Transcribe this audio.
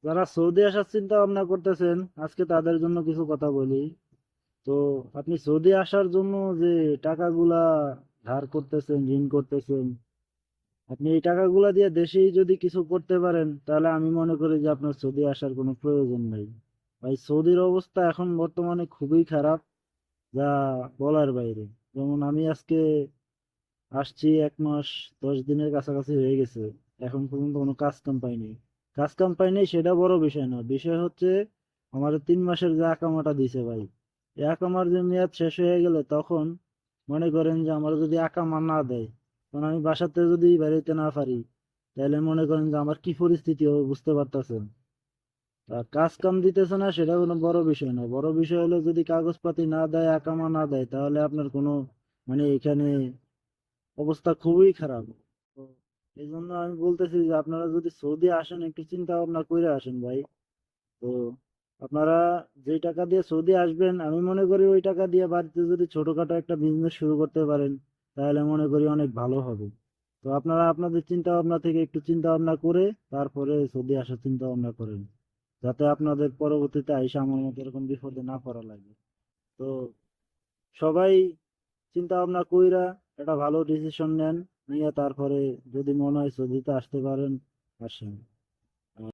যারা সৌদি আসার চিন্তা ভাবনা করতেছেন আজকে তাদের জন্য কিছু কথা বলি। তো আপনি সৌদি আসার জন্য যে টাকাগুলা ধার করতেছেন, ঋণ করতেছেন, আপনি এই টাকাগুলা দিয়ে দেশেই যদি কিছু করতে পারেন তাহলে আমি মনে করি যে আপনার সৌদি আসার কোনো প্রয়োজন নেই। ভাই, সৌদির অবস্থা এখন বর্তমানে খুবই খারাপ, যা বলার বাইরে। যেমন আমি আজকে আসছি 1 মাস 10 দিনের কাছাকাছি হয়ে গেছে, এখন পর্যন্ত কোনো কাজ কাম পাইনি। কাজ কাম পাইনি সেটা বড় বিষয় না, বিষয় হচ্ছে আমাদের 3 মাসের যে আকামাটা দিছে ভাই, এই আকামার যে মেয়াদ শেষ হয়ে গেলে তখন মনে করেন যে আমার যদি আকামা না দেয়, তখন আমি বাসাতে যদি বেরোতে না পারি, তাহলে মনে করেন যে আমার কি পরিস্থিতি হবে বুঝতে পারতেছেন। আর কাজ কাম দিতেছে না সেটা কোনো বড় বিষয় না, বড় বিষয় হলো যদি কাগজপাতি না দেয়, আকামা না দেয়, তাহলে আপনার কোনো মানে এখানে অবস্থা খুবই খারাপ। তো এই জন্য আমি বলতেছি যে আপনারা যদি সৌদি আসেন একটু চিন্তা ভাবনা করে আসেন ভাই। তো আপনারা যেই টাকা দিয়ে সৌদি আসবেন আমি মনে করি ওই টাকা দিয়ে বাড়িতে যদি ছোটখাটো একটা বিজনেস শুরু করতে পারেন তাহলে মনে করি অনেক ভালো হবে। তো আপনারা আপনাদের চিন্তা ভাবনা থেকে একটু চিন্তা ভাবনা করে তারপরে সৌদি আসার চিন্তা ভাবনা করেন, যাতে আপনাদের পরবর্তীতে আইসা আমার মতো এরকম বিপদে না পড়া লাগে। তো সবাই চিন্তা ভাবনা কইরা একটা ভালো ডিসিশন নেন, নিয়ে তারপরে যদি মনে হয় সৌদিতে আসতে পারেন, আসেন।